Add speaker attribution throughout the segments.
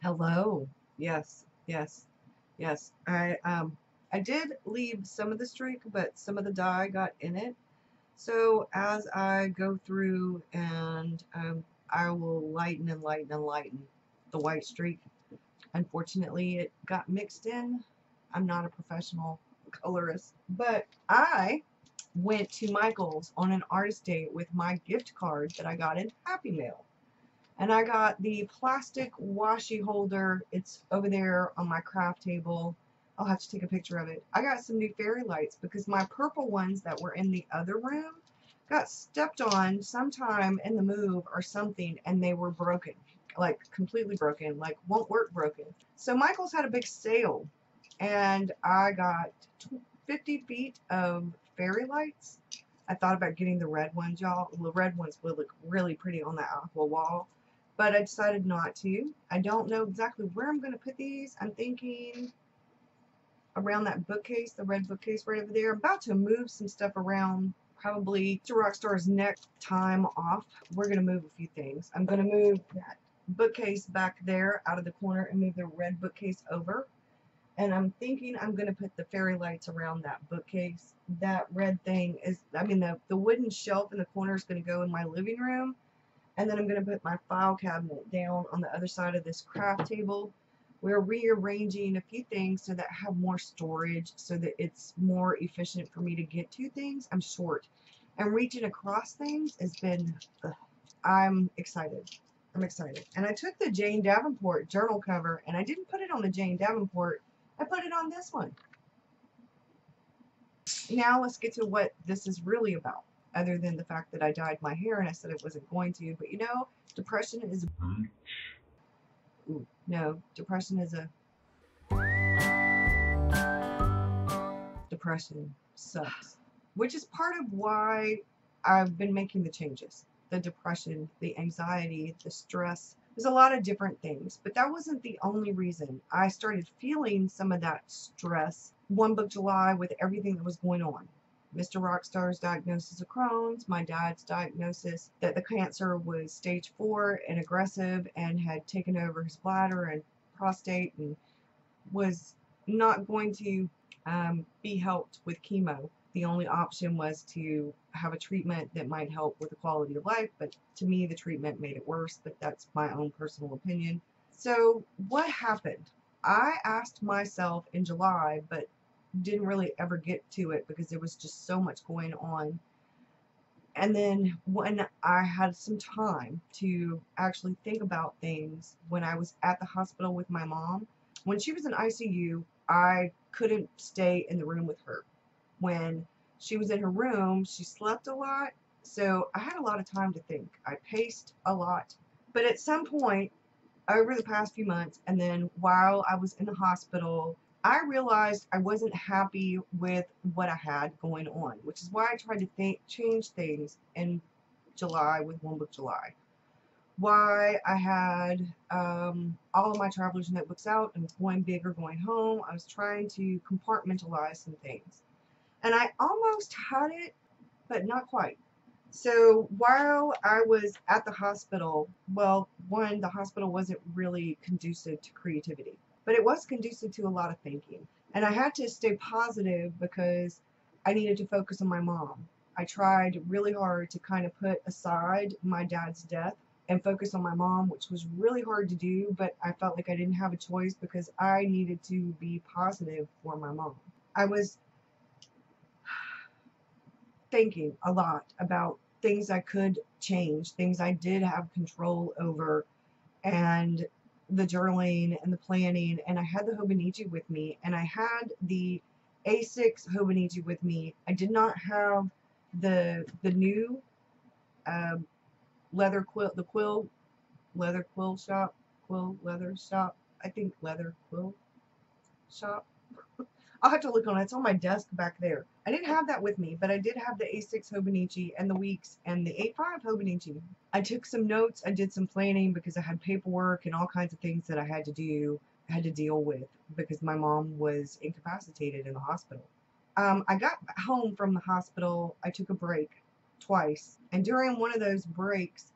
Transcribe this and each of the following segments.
Speaker 1: Hello. Yes, yes, yes. I did leave some of the streak, but some of the dye got in it. So as I go through and I will lighten and lighten and lighten the white streak. Unfortunately, it got mixed in. I'm not a professional colorist, but I went to Michael's on an artist date with my gift card that I got in Happy Mail. And I got the plastic washi holder. It's over there on my craft table. I'll have to take a picture of it. I got some new fairy lights because my purple ones that were in the other room got stepped on sometime in the move or something, and they were broken. Like completely broken, like won't work broken. So Michael's had a big sale, and I got 50 feet of fairy lights. I thought about getting the red ones, y'all. The red ones would look really pretty on that aqua wall, but I decided not to. I don't know exactly where I'm going to put these. I'm thinking around that bookcase, the red bookcase right over there. I'm about to move some stuff around, probably to Rockstar's next time off. We're going to move a few things. I'm going to move that bookcase back there out of the corner and move the red bookcase over. And I'm thinking I'm going to put the fairy lights around that bookcase. That red thing is, I mean, the wooden shelf in the corner is going to go in my living room. And then I'm going to put my file cabinet down on the other side of this craft table. We're rearranging a few things so that I have more storage so that it's more efficient for me to get to things. I'm short. And reaching across things has been, I'm excited. I'm excited. And I took the Jane Davenport journal cover and I didn't put it on the Jane Davenport. I put it on this one. Now let's get to what this is really about, other than the fact that I dyed my hair and I said I wasn't going to. But you know, depression is no, depression is a depression sucks. Which is part of why I've been making the changes. The depression, the anxiety, the stress. There's a lot of different things, but that wasn't the only reason. I started feeling some of that stress one book July with everything that was going on. Mr. Rockstar's diagnosis of Crohn's, my dad's diagnosis that the cancer was stage 4 and aggressive and had taken over his bladder and prostate and was not going to be helped with chemo. The only option was to have a treatment that might help with the quality of life, but to me the treatment made it worse, but that's my own personal opinion. So what happened? I asked myself in July, but didn't really ever get to it because there was just so much going on. And then when I had some time to actually think about things, when I was at the hospital with my mom, when she was in ICU, I couldn't stay in the room with her. When she was in her room, she slept a lot, so I had a lot of time to think. I paced a lot. But at some point, over the past few months, and then while I was in the hospital, I realized I wasn't happy with what I had going on, which is why I tried to change things in July with One Book July. Why I had all of my traveler's notebooks out and going big or going home. I was trying to compartmentalize some things. And I almost had it, but not quite. So while I was at the hospital, well, one, the hospital wasn't really conducive to creativity, but it was conducive to a lot of thinking. And I had to stay positive because I needed to focus on my mom. I tried really hard to kind of put aside my dad's death and focus on my mom, which was really hard to do, but I felt like I didn't have a choice because I needed to be positive for my mom. I was thinking a lot about things I could change, things I did have control over, and the journaling and the planning. And I had the Hobonichi with me, and I had the A6 Hobonichi with me. I did not have the new leather quill, the quill leather quill shop, quill leather shop. I think leather quill shop. I'll have to look on it. It's on my desk back there. I didn't have that with me, but I did have the A6 Hobonichi and the Weeks and the A5 Hobonichi. I took some notes. I did some planning because I had paperwork and all kinds of things that I had to do, had to deal with because my mom was incapacitated in the hospital. I got home from the hospital. I took a break twice, and during one of those breaks,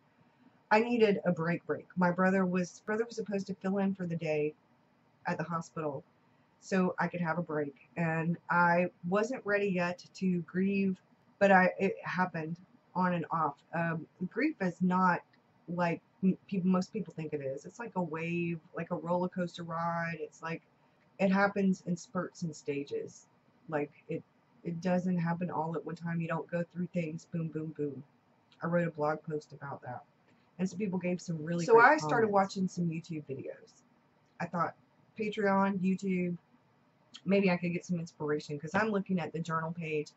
Speaker 1: I needed a break. My brother was supposed to fill in for the day at the hospital so I could have a break. And I wasn't ready yet to grieve, but it happened on and off. Grief is not like most people think it is. It's like a wave, like a roller coaster ride. It's like it happens in spurts and stages. Like it doesn't happen all at one time. You don't go through things boom, boom, boom. I wrote a blog post about that. And some people gave some really great comments. So I started watching some YouTube videos. I thought, Patreon, YouTube, maybe I could get some inspiration, because I'm looking at the journal page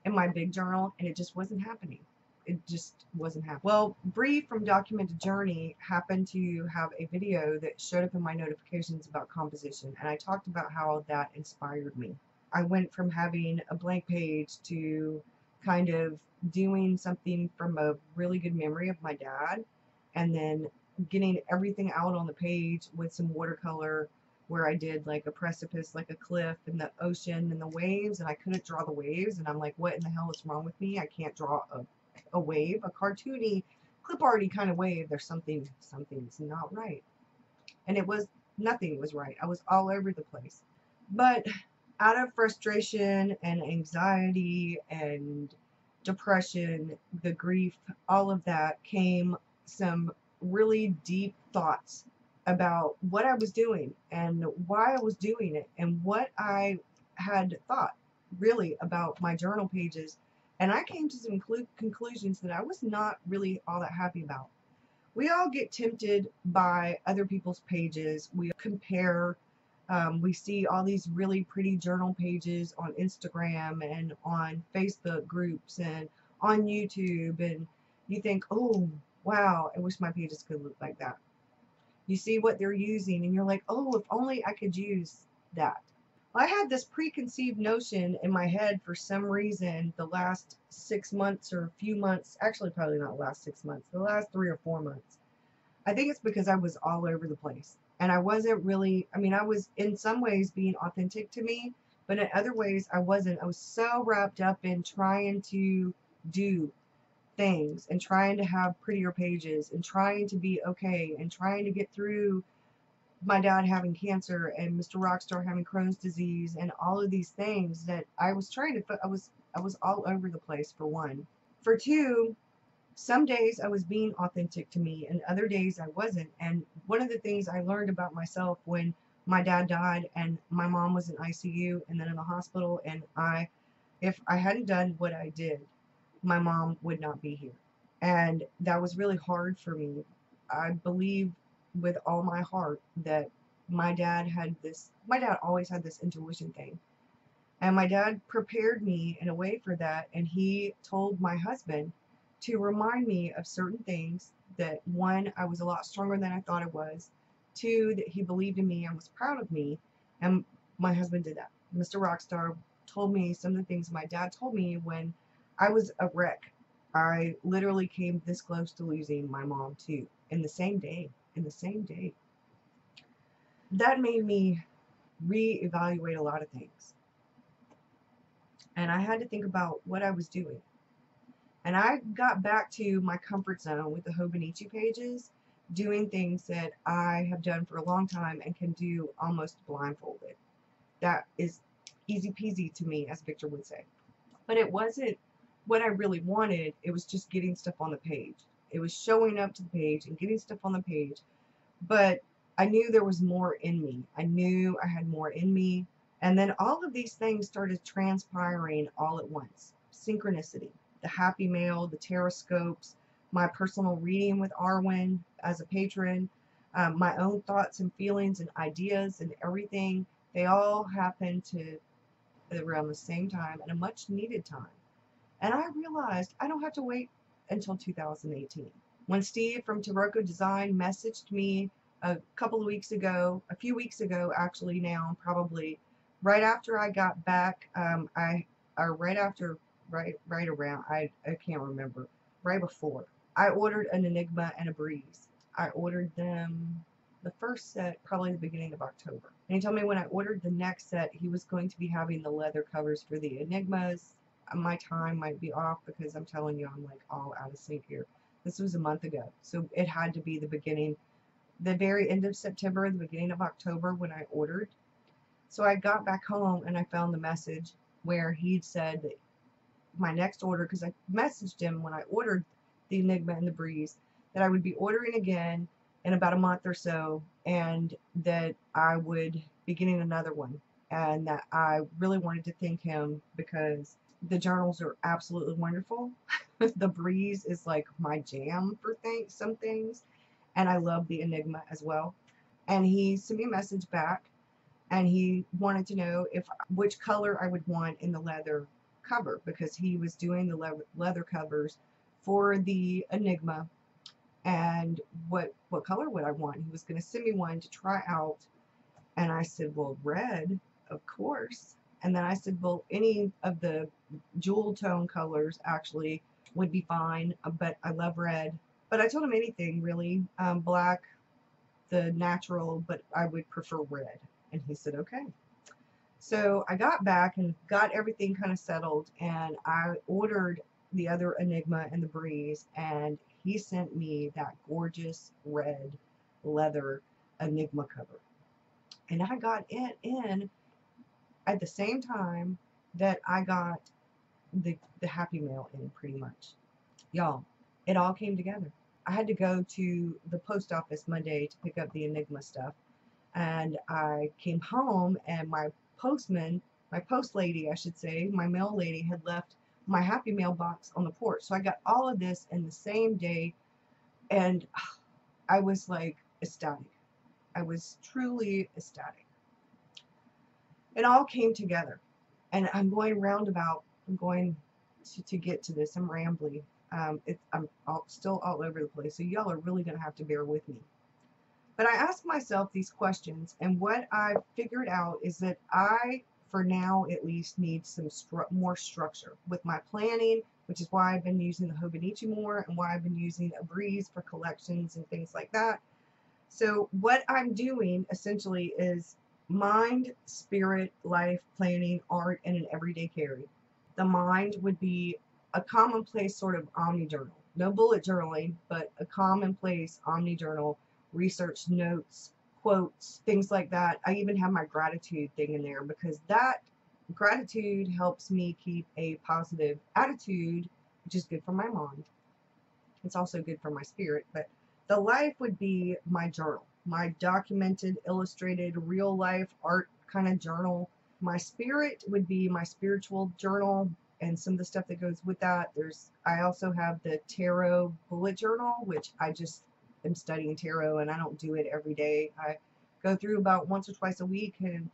Speaker 1: in my big journal and it just wasn't happening. It just wasn't happening. Well, Bree from Documented Journey happened to have a video that showed up in my notifications about composition, and I talked about how that inspired me. I went from having a blank page to kind of doing something from a really good memory of my dad, and then getting everything out on the page with some watercolor, where I did like a precipice, like a cliff, and the ocean and the waves, and I couldn't draw the waves, and I'm like, what in the hell is wrong with me? I can't draw a wave, a cartoony, clip arty kind of wave. There's something's not right. And nothing was right. I was all over the place. But out of frustration and anxiety and depression, the grief, all of that, came some really deep thoughts about what I was doing and why I was doing it and what I had thought really about my journal pages. And I came to some conclusions that I was not really all that happy about. We all get tempted by other people's pages. We compare. We see all these really pretty journal pages on Instagram and on Facebook groups and on YouTube, and you think, oh, wow, I wish my pages could look like that. You see what they're using and you're like, oh, if only I could use that. I had this preconceived notion in my head for some reason the last 6 months or a few months, actually probably not the last 6 months, the last 3 or 4 months. I think it's because I was all over the place. And I wasn't really, I was in some ways being authentic to me, but in other ways I wasn't. I was so wrapped up in trying to do things and trying to have prettier pages and trying to be okay and trying to get through my dad having cancer and Mr. Rockstar having Crohn's disease and all of these things that I was trying to, I was all over the place, for one. For two, some days I was being authentic to me and other days I wasn't. And one of the things I learned about myself when my dad died and my mom was in ICU and then in the hospital, and if I hadn't done what I did, my mom would not be here. And that was really hard for me. I believe with all my heart that my dad always had this intuition thing. And my dad prepared me in a way for that, and he told my husband to remind me of certain things that, one, I was a lot stronger than I thought I was, two, that he believed in me and was proud of me, and my husband did that. Mr. Rockstar told me some of the things my dad told me when I was a wreck. I literally came this close to losing my mom too, in the same day. That made me reevaluate a lot of things. And I had to think about what I was doing. And I got back to my comfort zone with the Hobonichi pages, doing things that I have done for a long time and can do almost blindfolded. That is easy peasy to me, as Victor would say. But it wasn't what I really wanted. It was just getting stuff on the page. It was showing up to the page and getting stuff on the page. But I knew there was more in me. I knew I had more in me. And then all of these things started transpiring all at once. Synchronicity, the Happy Mail, the Terrascopes, my personal reading with Arwen as a patron, my own thoughts and feelings and ideas and everything. They all happened to around the same time at a much needed time. And I realized I don't have to wait until 2018. When Steve from Taroko Design messaged me a few weeks ago actually now, probably right after I got back, right before, I ordered an Enigma and a Breeze. I ordered them, the first set, probably the beginning of October. And he told me when I ordered the next set, he was going to be having the leather covers for the Enigmas. My time might be off because I'm telling you, I'm like all out of sync here. This was a month ago, so it had to be the beginning, the very end of September, the beginning of October when I ordered. So I got back home and I found the message where he'd said that my next order, because I messaged him when I ordered the Enigma and the Breeze, that I would be ordering again in about a month or so, and that I would be getting another one, and that I really wanted to thank him because the journals are absolutely wonderful. The Breeze is like my jam for some things, and I love the Enigma as well. And he sent me a message back, and he wanted to know if which color I would want in the leather cover, because he was doing the leather covers for the Enigma, and what color would I want. He was going to send me one to try out, and I said, well, red, of course. And then I said, well, any of the jewel tone colors actually would be fine, but I love red. But I told him anything really, black, the natural, but I would prefer red. And he said, okay. So I got back and got everything kind of settled, and I ordered the other Enigma and the Breeze, and he sent me that gorgeous red leather Enigma cover. And I got it in at the same time that I got the Happy Mail in, pretty much. Y'all, it all came together. I had to go to the post office Monday to pick up the Enigma stuff, and I came home, and my postman, my post lady, I should say, my mail lady had left my Happy Mail box on the porch. So I got all of this in the same day, and I was like ecstatic. I was truly ecstatic. It all came together, and I'm going roundabout. I'm going to get to this. I'm rambly. I'm still all over the place, so y'all are really going to have to bear with me. But I asked myself these questions, and what I figured out is that I, for now at least, need some more structure with my planning, which is why I've been using the Hobonichi more, and why I've been using a Breeze for collections and things like that. So what I'm doing essentially is mind, spirit, life, planning, art, and an everyday carry. The mind would be a commonplace sort of omni journal. No bullet journaling, but a commonplace omni journal, research notes, quotes, things like that. I even have my gratitude thing in there, because that gratitude helps me keep a positive attitude, which is good for my mind. It's also good for my spirit. But the life would be my journal, my documented, illustrated, real life art kind of journal. My spirit would be my spiritual journal and some of the stuff that goes with that. I also have the tarot bullet journal, which I just am studying tarot, and I don't do it every day. I go through about once or twice a week, and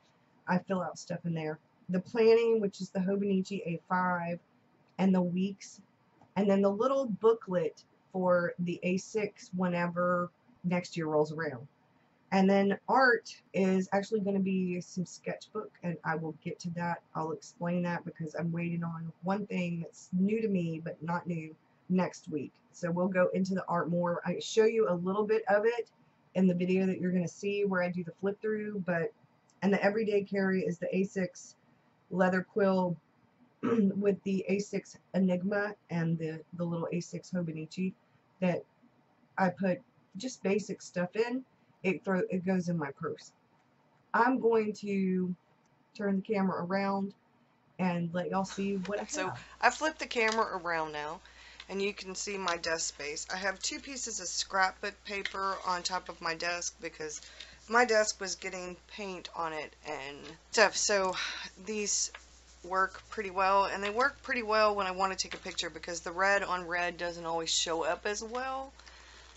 Speaker 1: I fill out stuff in there. The planning, which is the Hobonichi A5, and the weeks, and then the little booklet for the A6 whenever next year rolls around. And then art is actually going to be some sketchbook, and I will get to that. I'll explain that, because I'm waiting on one thing that's new to me but not new next week. So we'll go into the art more. I show you a little bit of it in the video that you're going to see where I do the flip through, and the everyday carry is the A6 leather quill with the A6 Enigma and the little A6 Hobonichi that I put just basic stuff in. It goes in my purse. I'm going to turn the camera around and let y'all see what I have.
Speaker 2: So I flipped the camera around now, and you can see my desk space. I have 2 pieces of scrapbook paper on top of my desk because my desk was getting paint on it and stuff. So these work pretty well, and they work pretty well when I want to take a picture, because the red on red doesn't always show up as well.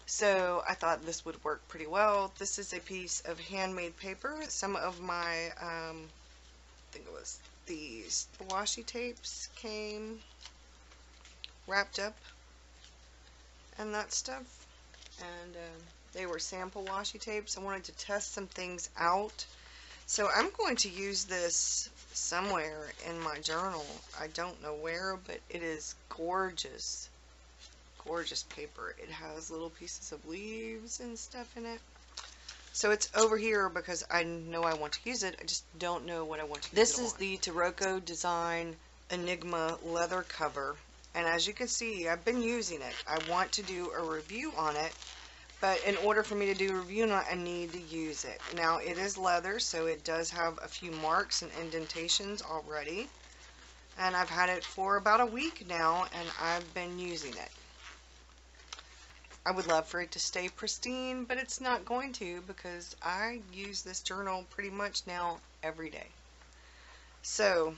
Speaker 2: So I thought this would work pretty well. This is a piece of handmade paper. Some of my, I think it was these washi tapes came wrapped up and that stuff. And they were sample washi tapes. I wanted to test some things out. So I'm going to use this somewhere in my journal. I don't know where, but it is gorgeous. Gorgeous paper. It has little pieces of leaves and stuff in it. So it's over here because I know I want to use it. I just don't know what I want to use it on. This is the Taroko Design Enigma leather cover. And as you can see, I've been using it. I want to do a review on it, but in order for me to do a review on it, I need to use it. Now, it is leather, so it does have a few marks and indentations already. And I've had it for about a week now, and I've been using it. I would love for it to stay pristine, but it's not going to because I use this journal pretty much now every day. So,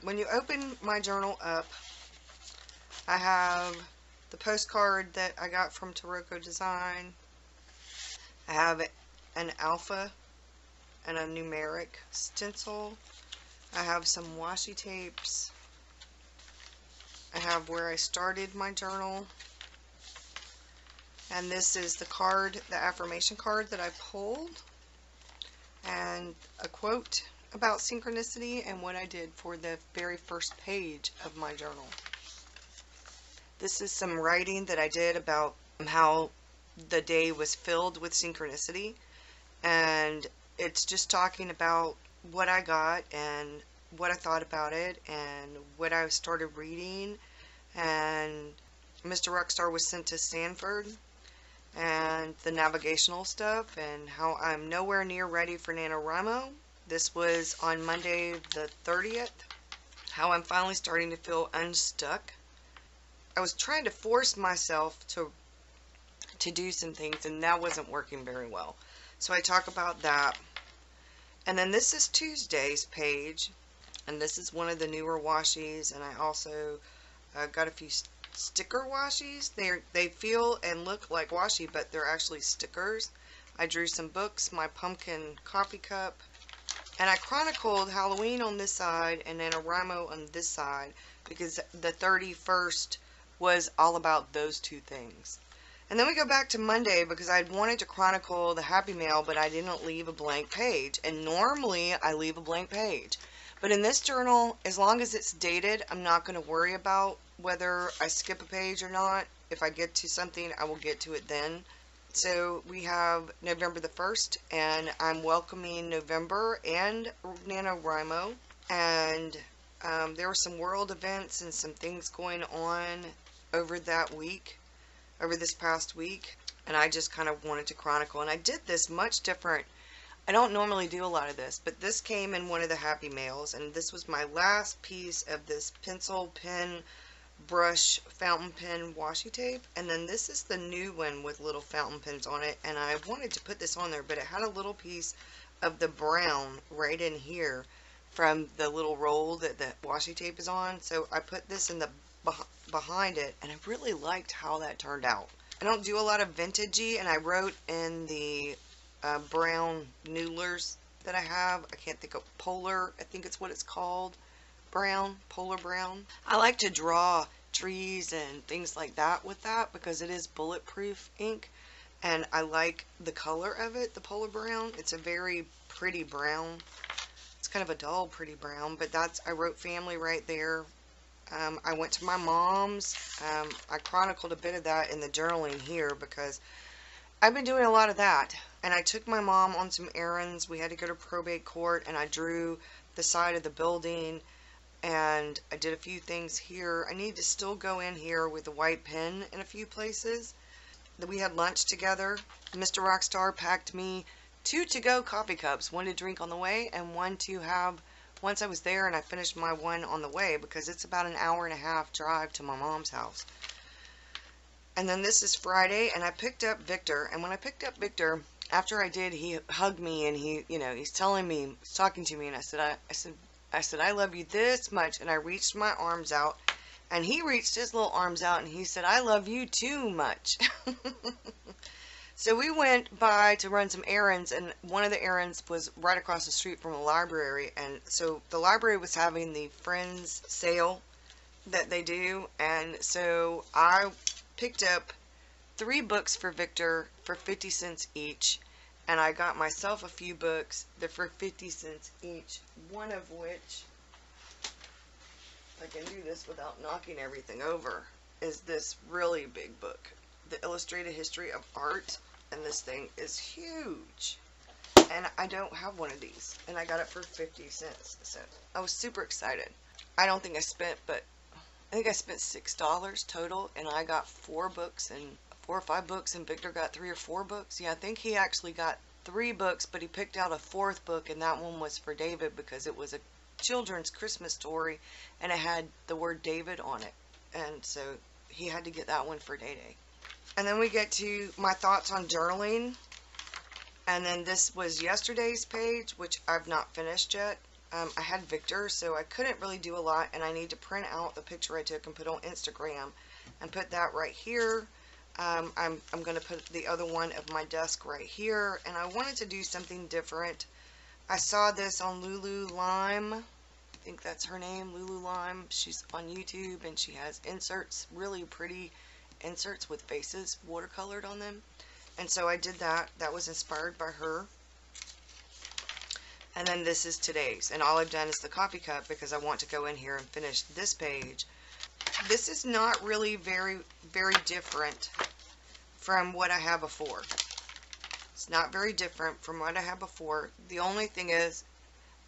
Speaker 2: when you open my journal up, I have the postcard that I got from Taroko Design. I have an alpha and a numeric stencil. I have some washi tapes. I have where I started my journal. And this is the card, the affirmation card that I pulled. And a quote about synchronicity and what I did for the very first page of my journal. This is some writing that I did about how the day was filled with synchronicity, and it's just talking about what I got and what I thought about it and what I started reading. And Mr. Rockstar was sent to Stanford, and the navigational stuff, and how I'm nowhere near ready for NaNoWriMo. This was on Monday the 30th, how I'm finally starting to feel unstuck. I was trying to force myself to do some things, and that wasn't working very well. So I talk about that. And then this is Tuesday's page, and this is one of the newer washies, and I also got a few sticker washies. They feel and look like washi, but they're actually stickers. I drew some books, my pumpkin coffee cup, and I chronicled Halloween on this side and NaNoWriMo on this side, because the 31st was all about those two things. And then we go back to Monday because I wanted to chronicle the Happy Mail, but I didn't leave a blank page. And normally I leave a blank page. But in this journal, as long as it's dated, I'm not going to worry about whether I skip a page or not. If I get to something, I will get to it then. So we have November the 1st, and I'm welcoming November and NaNoWriMo. And there were some world events and some things going on over that week, over this past week, and I just kind of wanted to chronicle. And I did this much different. I don't normally do a lot of this, but this came in one of the Happy Mails, and this was my last piece of this pencil, pen, brush, fountain pen washi tape. And then this is the new one with little fountain pens on it, and I wanted to put this on there, but it had a little piece of the brown right in here from the little roll that the washi tape is on. So I put this in the behind it, and I really liked how that turned out. I don't do a lot of vintagey, and I wrote in the brown noodlers that I have. I can't think of polar, I think it's what it's called. Brown, polar brown. I like to draw trees and things like that with that because it is bulletproof ink, and I like the color of it, the polar brown. It's a very pretty brown. It's kind of a dull pretty brown, but that's, I wrote family right there. I went to my mom's. I chronicled a bit of that in the journaling here because I've been doing a lot of that. And I took my mom on some errands. We had to go to probate court, and I drew the side of the building, and I did a few things here. I need to still go in here with the white pen in a few places. We had lunch together. Mr. Rockstar packed me 2 to-go coffee cups, one to drink on the way and one to have once I was there, and I finished my one on the way because it's about an hour and a half drive to my mom's house. And then this is Friday, and I picked up Victor, and when I picked up Victor, after I did, he hugged me, and he's telling me, he's talking to me, and I said, I love you this much, and I reached my arms out, and he reached his little arms out, and he said, I love you too much. So we went by to run some errands, and one of the errands was right across the street from the library. And so the library was having the Friends sale that they do, and so I picked up 3 books for Victor for 50 cents each, and I got myself a few books that for 50 cents each, one of which, if I can do this without knocking everything over, is this really big book, The Illustrated History of Art. And this thing is huge, and I don't have one of these, and I got it for 50 cents, so I was super excited. I don't think I spent but I think I spent $6 total, and I got 4 books and 4 or 5 books, and Victor got 3 or 4 books. Yeah, I think he actually got 3 books, but he picked out a 4th book, and that one was for David because it was a children's Christmas story, and it had the word David on it, and so he had to get that one for Day Day. And then we get to my thoughts on journaling, and then this was yesterday's page, which I've not finished yet. I had Victor, so I couldn't really do a lot, and I need to print out the picture I took and put on Instagram and put that right here. I'm going to put the other one of my desk right here, and I wanted to do something different. I saw this on Lulu Lime. I think that's her name, Lulu Lime. She's on YouTube, and she has inserts, really pretty inserts with faces watercolored on them. And so I did that. That was inspired by her. And then this is today's, and all I've done is the coffee cup because I want to go in here and finish this page. This is not really very different from what I had before. It's not very different from what I had before. The only thing is,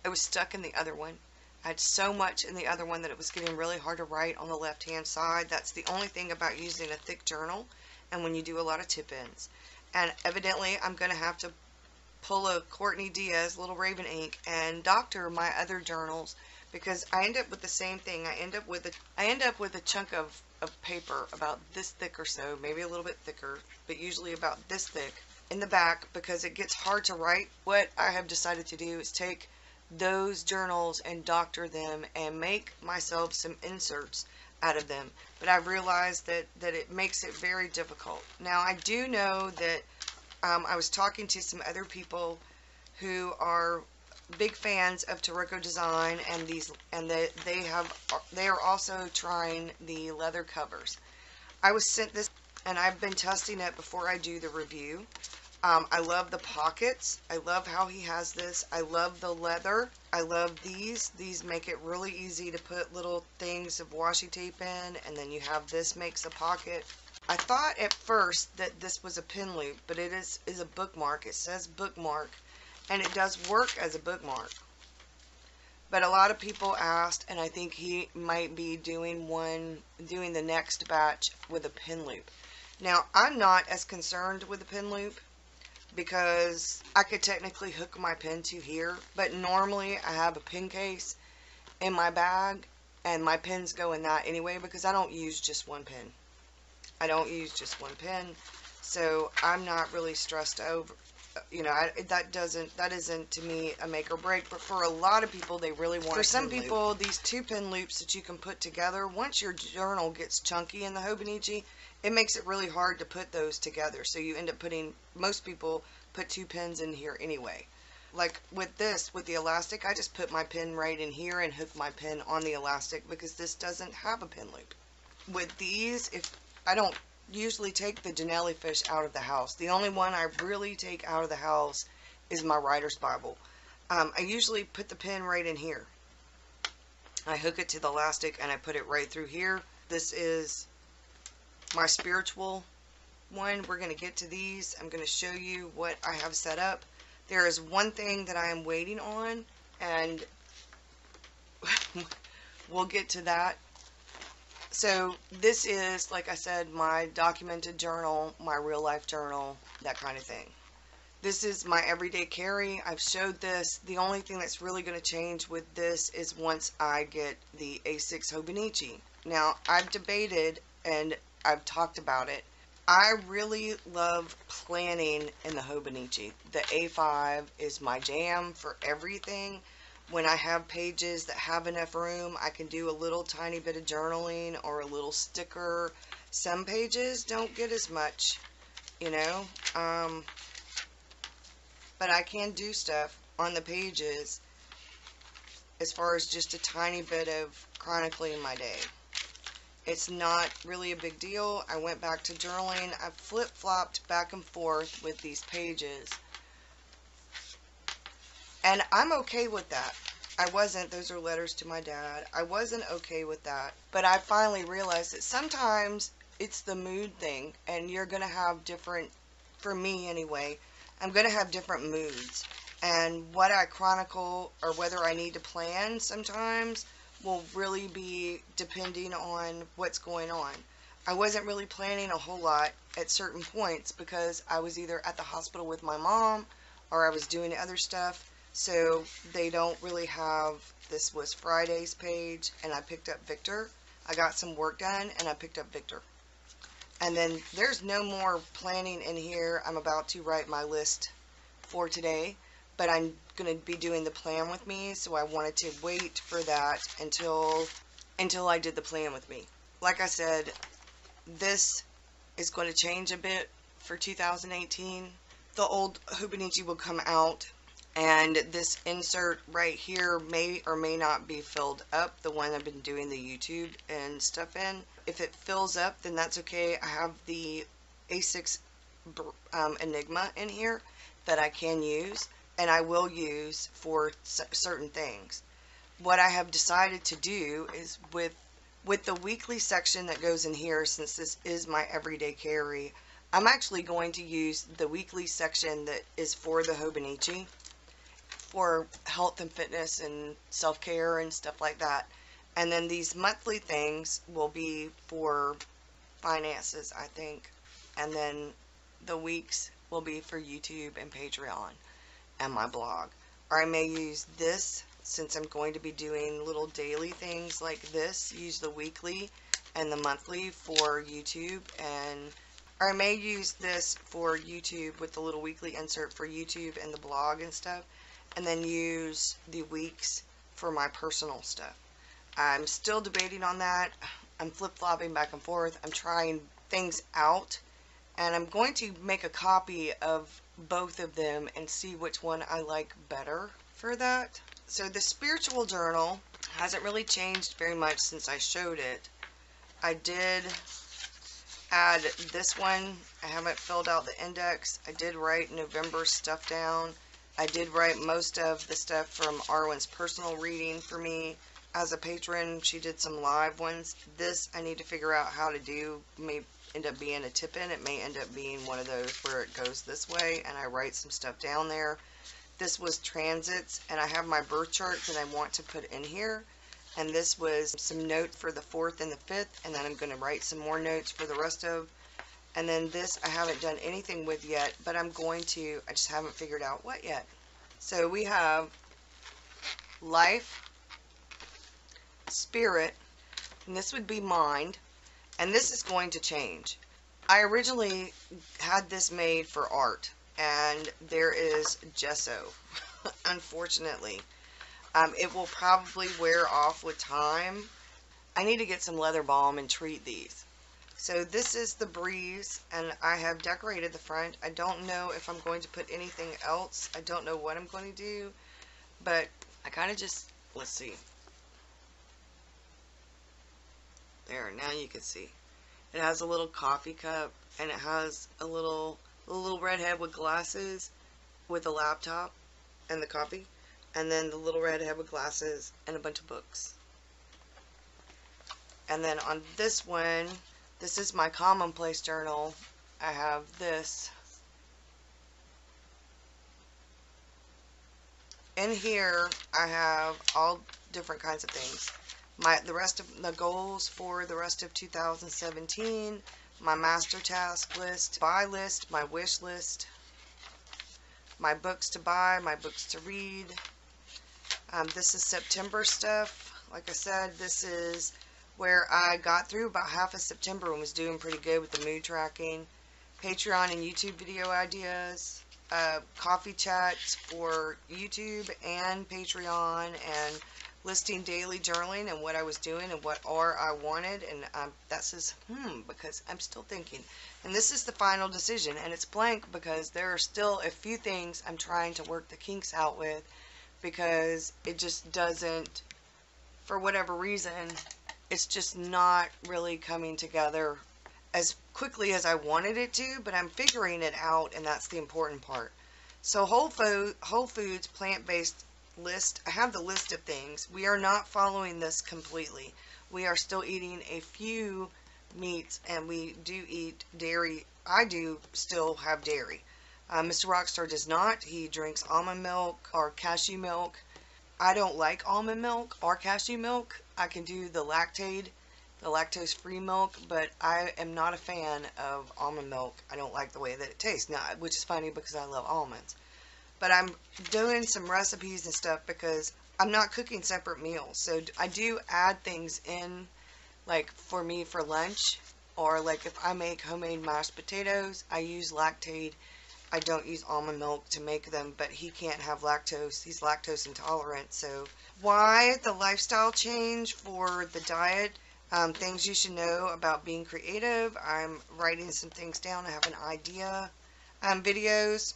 Speaker 2: I was stuck in the other one. I had so much in the other one that it was getting really hard to write on the left hand side. That's the only thing about using a thick journal and when you do a lot of tip-ins. And evidently I'm going to have to pull a Courtney Diaz Little Raven ink and doctor my other journals, because I end up with the same thing. I end up with a chunk of paper about this thick or so, maybe a little bit thicker, but usually about this thick in the back, because it gets hard to write. What I have decided to do is take those journals and doctor them and make myself some inserts out of them. But I've realized that it makes it very difficult. Now I do know that I was talking to some other people who are big fans of Taroko design, and they are also trying the leather covers. I was sent this, and I've been testing it before I do the review. I love the pockets. I love how he has this. I love the leather. I love these. These make it really easy to put little things of washi tape in, and then you have this makes a pocket. I thought at first that this was a pin loop, but it is a bookmark. It says bookmark, and it does work as a bookmark. But a lot of people asked, and I think he might be doing the next batch with a pin loop. Now, I'm not as concerned with the pin loop because I could technically hook my pen to here, but normally I have a pen case in my bag, and my pens go in that anyway because I don't use just one pen. I don't use just one pen, so I'm not really stressed over, you know, that isn't to me a make or break, but for a lot of people, they really want. For some people, these 2 pin loops that you can put together, once your journal gets chunky in the Hobonichi, it makes it really hard to put those together, so you end up most people put 2 pins in here anyway. Like with this, with the elastic, I just put my pin right in here and hook my pin on the elastic because this doesn't have a pin loop. With these, I don't usually take the Janelli fish out of the house. The only one I really take out of the house is my Writer's Bible. I usually put the pin right in here. I hook it to the elastic and I put it right through here. This is my spiritual one. We're going to get to these. I'm going to show you what I have set up. There is one thing that I am waiting on, and we'll get to that. So this is, like I said, my documented journal, my real life journal, that kind of thing. This is my everyday carry. I've showed this. The only thing that's really going to change with this is once I get the A6 Hobonichi. Now, I've debated and I've talked about it. I really love planning in the Hobonichi. The A5 is my jam for everything. When I have pages that have enough room, I can do a little tiny bit of journaling or a little sticker. Some pages don't get as much, you know, but I can do stuff on the pages as far as just a tiny bit of chronicling my day. It's not really a big deal. I went back to journaling. I flip-flopped back and forth with these pages. And I'm okay with that. I wasn't. Those are letters to my dad. I wasn't okay with that. But I finally realized that sometimes it's the mood thing. And you're going to have different, for me anyway, I'm going to have different moods. And what I chronicle, or whether I need to plan sometimes, will really be depending on what's going on. I wasn't really planning a whole lot at certain points because I was either at the hospital with my mom or I was doing other stuff. So they don't really have, this was Friday's page, and I picked up Victor. I got some work done and I picked up Victor. And then there's no more planning in here. I'm about to write my list for today, but I'm going to be doing the plan with me, so I wanted to wait for that until I did the plan with me. Like I said, this is going to change a bit for 2018. The old Hobonichi will come out, and this insert right here may or may not be filled up, the one I've been doing the YouTube and stuff in. If it fills up, then that's okay. I have the A6 Enigma in here that I can use, and I will use for certain things. What I have decided to do is with the weekly section that goes in here, since this is my everyday carry, I'm actually going to use the weekly section that is for the Hobonichi, for health and fitness and self-care and stuff like that. And then these monthly things will be for finances, I think. And then the weeks will be for YouTube and Patreon and my blog. Or I may use this, since I'm going to be doing little daily things like this, use the weekly and the monthly for YouTube, or I may use this for YouTube with the little weekly insert for YouTube and the blog and stuff, and then use the weeks for my personal stuff. I'm still debating on that. I'm flip-flopping back and forth. I'm trying things out, and I'm going to make a copy of both of them and see which one I like better for that. So the spiritual journal hasn't really changed very much since I showed it. I did add this one. I haven't filled out the index. I did write November stuff down. I did write most of the stuff from Arwen's personal reading for me. As a patron, she did some live ones. This I need to figure out how to do. May end up being a tip-in. It may end up being one of those where it goes this way and I write some stuff down there. This was transits, and I have my birth chart that I want to put in here. And this was some notes for the 4th and the 5th, and then I'm going to write some more notes for the rest of. And then this I haven't done anything with yet, but I'm going to. I just haven't figured out what yet. So we have life, spirit, and this would be mind, and this is going to change. I originally had this made for art, and there is gesso, unfortunately. It will probably wear off with time. I need to get some leather balm and treat these. So this is the breeze, and I have decorated the front. I don't know if I'm going to put anything else. I don't know what I'm going to do, but I kind of just, let's see. There, now you can see. It has a little coffee cup, and it has a little redhead with glasses with a laptop and the coffee, and then the little redhead with glasses and a bunch of books. And then on this one, this is my commonplace journal. I have this. In here, I have all different kinds of things. The rest of the goals for the rest of 2017, my master task list, buy list, my wish list, my books to buy, my books to read. This is September stuff. Like I said, this is where I got through about half of September and was doing pretty good with the mood tracking. Patreon and YouTube video ideas, coffee chats for YouTube and Patreon, and listing daily journaling and what I was doing and what I wanted, and that says because I'm still thinking. And this is the final decision, and it's blank because there are still a few things I'm trying to work the kinks out with, because it just doesn't, for whatever reason, it's just not really coming together as quickly as I wanted it to, but I'm figuring it out, and that's the important part. So Whole Foods plant-based list. I have the list of things. We are not following this completely. We are still eating a few meats, and we do eat dairy. I do still have dairy. Mr. Rockstar does not. He drinks almond milk or cashew milk. I don't like almond milk or cashew milk. I can do the lactose-free milk, but I am not a fan of almond milk. I don't like the way that it tastes. Now, which is funny because I love almonds. But I'm doing some recipes and stuff because I'm not cooking separate meals. So I do add things in, like for me for lunch, or like if I make homemade mashed potatoes, I use Lactaid. I don't use almond milk to make them, but he can't have lactose. He's lactose intolerant. So why the lifestyle change for the diet? Things you should know about being creative. I'm writing some things down. I have an idea. Videos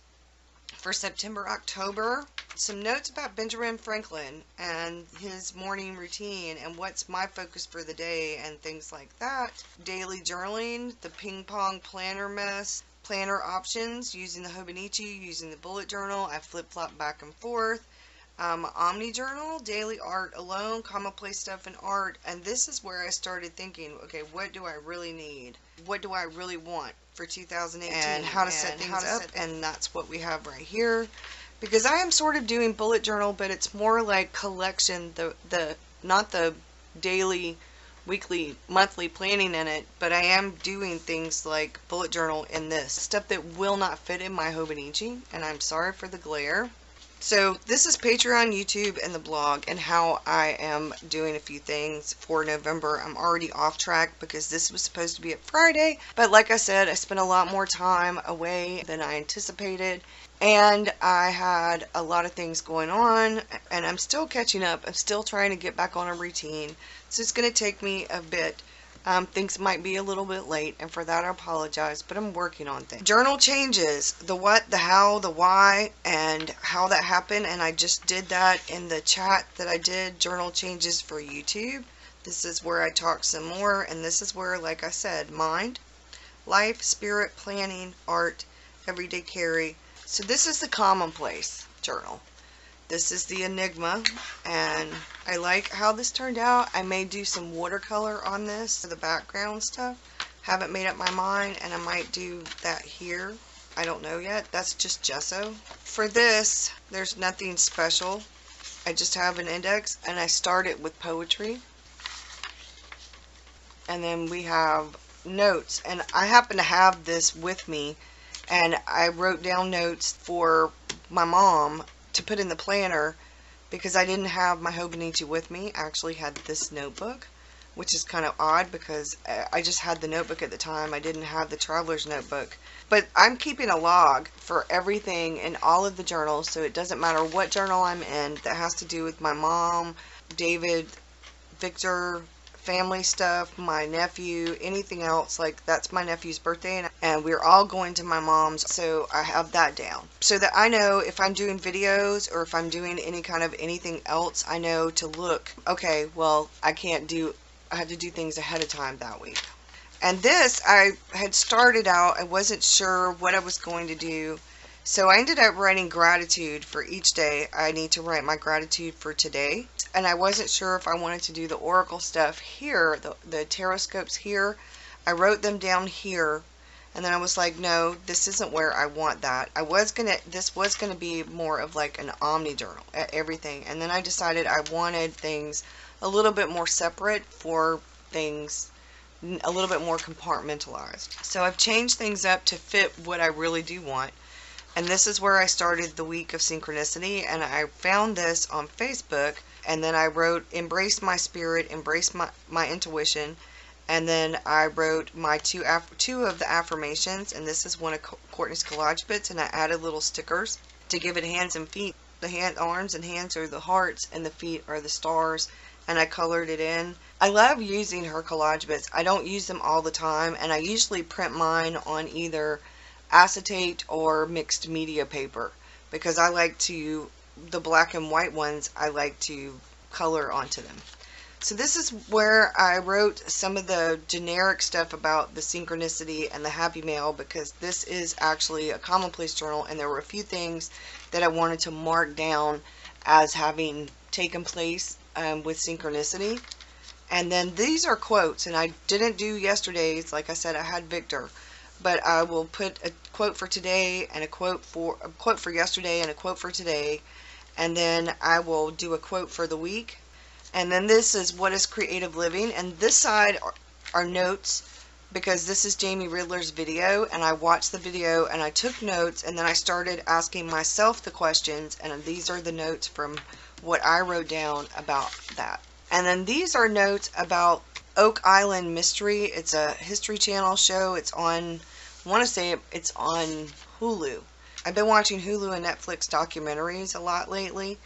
Speaker 2: for September, October. Some notes about Benjamin Franklin and his morning routine and what's my focus for the day and things like that. Daily journaling, the ping pong planner mess, planner options, using the Hobonichi, using the bullet journal. I flip-flop back and forth. Omni journal, daily art alone, commonplace stuff and art. And this is where I started thinking, okay, what do I really need? What do I really want for 2018? And how to set things up. And that's what we have right here. Because I am sort of doing bullet journal, but it's more like collection, not the daily, weekly, monthly planning in it, but I am doing things like bullet journal in this. Stuff that will not fit in my Hobonichi, and I'm sorry for the glare. So this is Patreon, YouTube, and the blog, and how I am doing a few things for November. I'm already off track because this was supposed to be at Friday, but like I said, I spent a lot more time away than I anticipated, and I had a lot of things going on, and I'm still catching up. I'm still trying to get back on a routine, so it's going to take me a bit. Things might be a little bit late, and for that I apologize, but I'm working on things. Journal changes, the what, the how, the why, and how that happened, and I just did that in the chat that I did, journal changes for YouTube. This is where I talk some more, and this is where, like I said, mind, life, spirit, planning, art, everyday carry. So this is the commonplace journal. This is the Enigma, and I like how this turned out. I may do some watercolor on this for the background stuff. Haven't made up my mind, and I might do that here. I don't know yet. That's just gesso. For this, there's nothing special. I just have an index, and I start it with poetry. And then we have notes, and I happen to have this with me, and I wrote down notes for my mom to put in the planner because I didn't have my Hobonichi with me. I actually had this notebook, which is kind of odd because I just had the notebook at the time. I didn't have the traveler's notebook. But I'm keeping a log for everything in all of the journals, so it doesn't matter what journal I'm in that has to do with my mom, David, Victor, family stuff, my nephew, anything else. Like, that's my nephew's birthday, and we're all going to my mom's, so I have that down so that I know if I'm doing videos or if I'm doing any kind of anything else, I know to look, okay, well, I have to do things ahead of time that week. And this, I had started out, I wasn't sure what I was going to do, so I ended up writing gratitude for each day. I need to write my gratitude for today. And I wasn't sure if I wanted to do the oracle stuff here, the tarot scopes here. I wrote them down here, and then I was like, no, this isn't where I want that. This was gonna be more of like an omni journal, everything. And then I decided I wanted things a little bit more separate for things a little bit more compartmentalized. So I've changed things up to fit what I really do want. And this is where I started the week of Synchronicity, and I found this on Facebook, and then I wrote, embrace my spirit, embrace my intuition, and then I wrote my two of the affirmations, and this is one of Courtney's collage bits, and I added little stickers to give it hands and feet. The arms and hands are the hearts, and the feet are the stars, and I colored it in. I love using her collage bits. I don't use them all the time, and I usually print mine on either acetate or mixed media paper because I like to, the black and white ones, I like to color onto them. So this is where I wrote some of the generic stuff about the Synchronicity and the Happy Mail, because this is actually a commonplace journal, and there were a few things that I wanted to mark down as having taken place with Synchronicity. And then these are quotes, and I didn't do yesterday's. Like I said, I had Victor, but I will put a quote for today and a quote for yesterday and a quote for today, and then I will do a quote for the week. And then this is what is creative living, and this side are notes, because this is Jamie Riddler's video, and I watched the video and I took notes, and then I started asking myself the questions, and these are the notes from what I wrote down about that. And then these are notes about Oak Island Mystery. It's a History Channel show. It's on, I want to say it's on Hulu. I've been watching Hulu and Netflix documentaries a lot lately,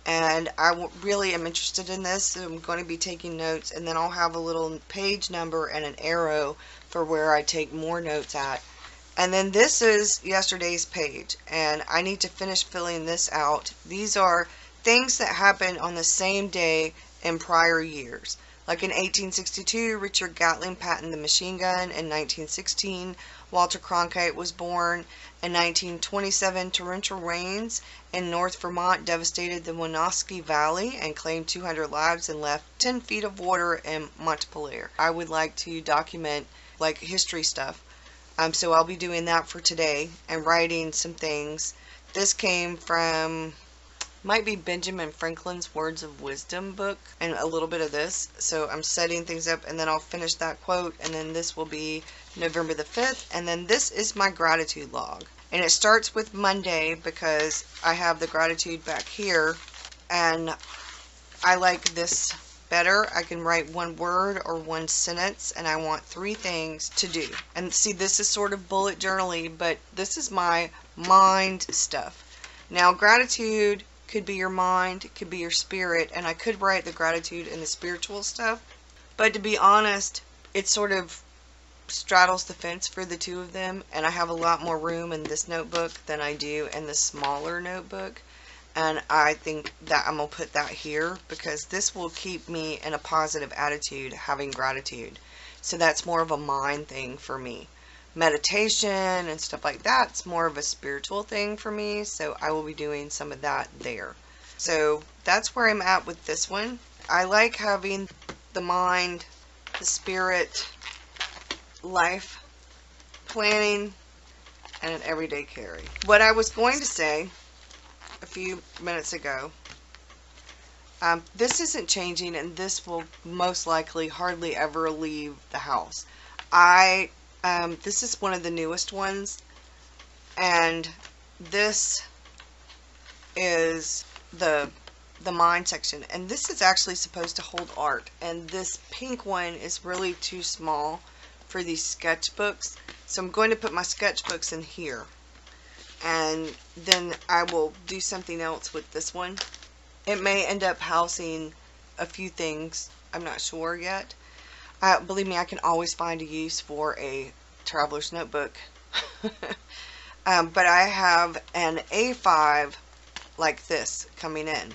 Speaker 2: and I really am interested in this, so I'm going to be taking notes, and then I'll have a little page number and an arrow for where I take more notes at. And then this is yesterday's page, and I need to finish filling this out. These are things that happened on the same day in prior years. Like in 1862, Richard Gatling patented the machine gun. In 1916, Walter Cronkite was born. In 1927, torrential rains in North Vermont devastated the Winooski Valley and claimed 200 lives and left 10 feet of water in Montpelier. I would like to document like history stuff. So I'll be doing that for today and writing some things. This came from, might be Benjamin Franklin's Words of Wisdom book, and a little bit of this. So I'm setting things up, and then I'll finish that quote, and then this will be November the 5th, and then this is my gratitude log. And it starts with Monday because I have the gratitude back here, and I like this better. I can write one word or one sentence, and I want 3 things to do. And see, this is sort of bullet journaling, but this is my mind stuff. Now, gratitude could be your mind, it could be your spirit, and I could write the gratitude and the spiritual stuff. But to be honest, it sort of straddles the fence for the two of them, and I have a lot more room in this notebook than I do in the smaller notebook. And I think that I'm going to put that here because this will keep me in a positive attitude, having gratitude. So that's more of a mind thing for me. Meditation and stuff like that's more of a spiritual thing for me, so I will be doing some of that there. So that's where I'm at with this one. I like having the mind, the spirit, life, planning, and an everyday carry. What I was going to say a few minutes ago, this isn't changing, and this will most likely hardly ever leave the house. This is one of the newest ones, and this is the mind section, and this is actually supposed to hold art, and this pink one is really too small for these sketchbooks, so I'm going to put my sketchbooks in here, and then I will do something else with this one. It may end up housing a few things, I'm not sure yet. Believe me, I can always find a use for a traveler's notebook. But I have an A5 like this coming in.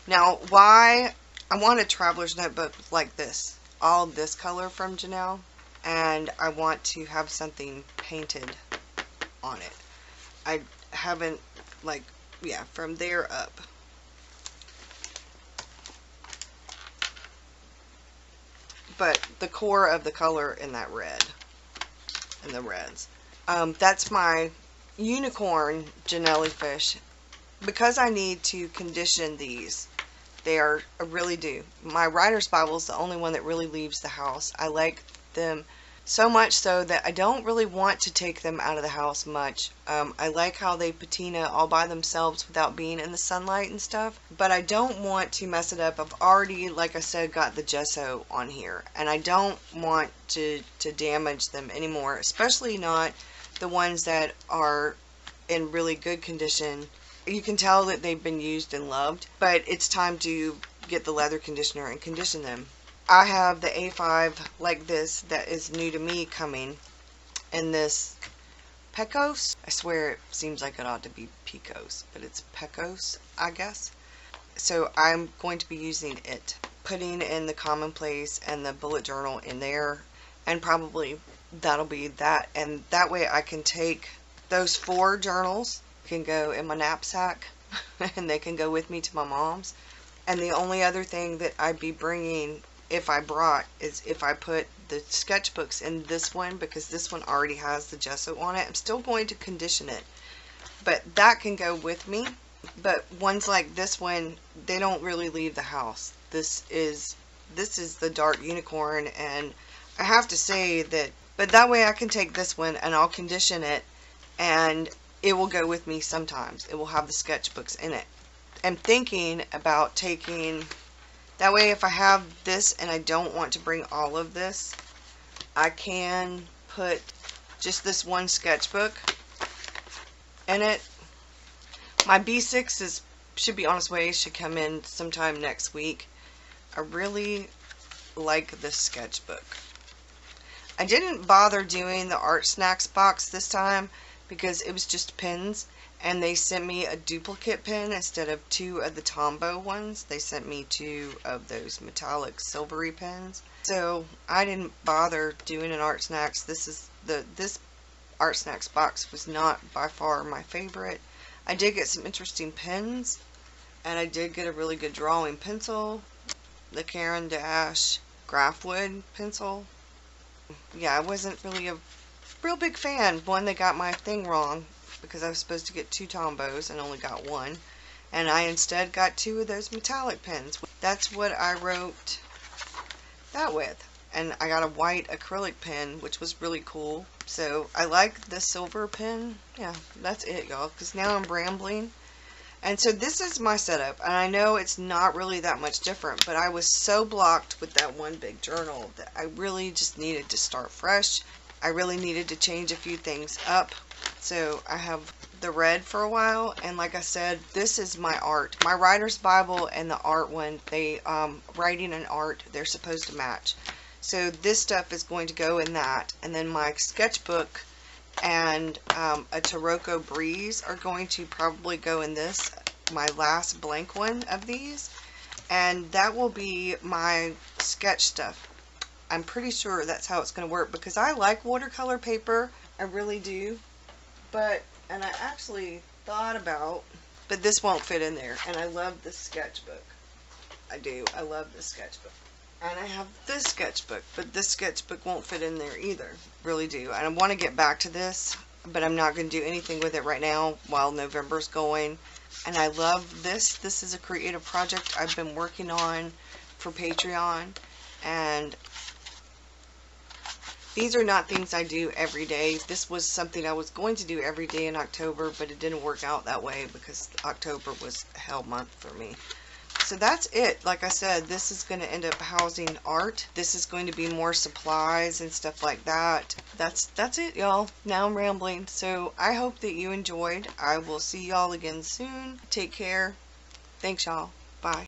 Speaker 2: Now, why I want a traveler's notebook like this, all this color from Janelle, and I want to have something painted on it. I haven't, like, yeah, from there up. But the core of the color in that red, in the reds. That's my unicorn Janelli fish. Because I need to condition these, I really do. My writer's Bible is the only one that really leaves the house. I like them so much so that I don't really want to take them out of the house much. I like how they patina all by themselves without being in the sunlight and stuff, but I don't want to mess it up. I've already, like I said, got the gesso on here, and I don't want to damage them anymore, especially not the ones that are in really good condition. You can tell that they've been used and loved, but it's time to get the leather conditioner and condition them. I have the A5 like this that is new to me coming in this Pecos. I swear it seems like it ought to be Pecos, but it's Pecos, I guess. So I'm going to be using it, putting in the commonplace and the bullet journal in there, and probably that'll be that. And that way I can take those 4 journals, can go in my knapsack, and they can go with me to my mom's. And the only other thing that I'd be bringing, if I brought, is if I put the sketchbooks in this one, because this one already has the gesso on it. I'm still going to condition it, but that can go with me. But ones like this one, they don't really leave the house. this is the dark unicorn, and I have to say that, but that way I can take this one and I'll condition it, and it will go with me sometimes. It will have the sketchbooks in it. I'm thinking about taking, that way if I have this and I don't want to bring all of this, I can put just this one sketchbook in it. My B6 should be on its way, should come in sometime next week. I really like this sketchbook. I didn't bother doing the Art Snacks box this time because it was just pins, and they sent me a duplicate pin instead of 2 of the Tombow ones. They sent me 2 of those metallic silvery pins. So I didn't bother doing an Art Snacks. This Art Snacks box was not by far my favorite. I did get some interesting pins, and I did get a really good drawing pencil, the Caran d'Ache Graphwood pencil. Yeah, I wasn't really a real big fan. One, they got my thing wrong because I was supposed to get 2 Tombows and only got 1, and I instead got 2 of those metallic pens. That's what I wrote that with, and I got a white acrylic pen, which was really cool. So I like the silver pen. Yeah, that's it, y'all, because now I'm rambling. And so this is my setup, and I know it's not really that much different, but I was so blocked with that one big journal that I really just needed to start fresh. I really needed to change a few things up. So I have the red for a while, and like I said, this is my art. My writer's Bible and the art one, they writing and art, they're supposed to match. So this stuff is going to go in that, and then my sketchbook and a Taroko Breeze are going to probably go in this, my last blank one of these, and that will be my sketch stuff. I'm pretty sure that's how it's going to work, because I like watercolor paper, I really do, and I actually thought about, but this won't fit in there, and I love this sketchbook. I do, I love this sketchbook. And I have this sketchbook, but this sketchbook won't fit in there either. Really do. And I want to get back to this, but I'm not going to do anything with it right now while November's going. And I love this. This is a creative project I've been working on for Patreon. And these are not things I do every day. This was something I was going to do every day in October, but it didn't work out that way because October was a hell month for me. So that's it. Like I said, this is going to end up housing art. This is going to be more supplies and stuff like that. That's it, y'all. Now I'm rambling. So I hope that you enjoyed. I will see y'all again soon. Take care. Thanks, y'all. Bye.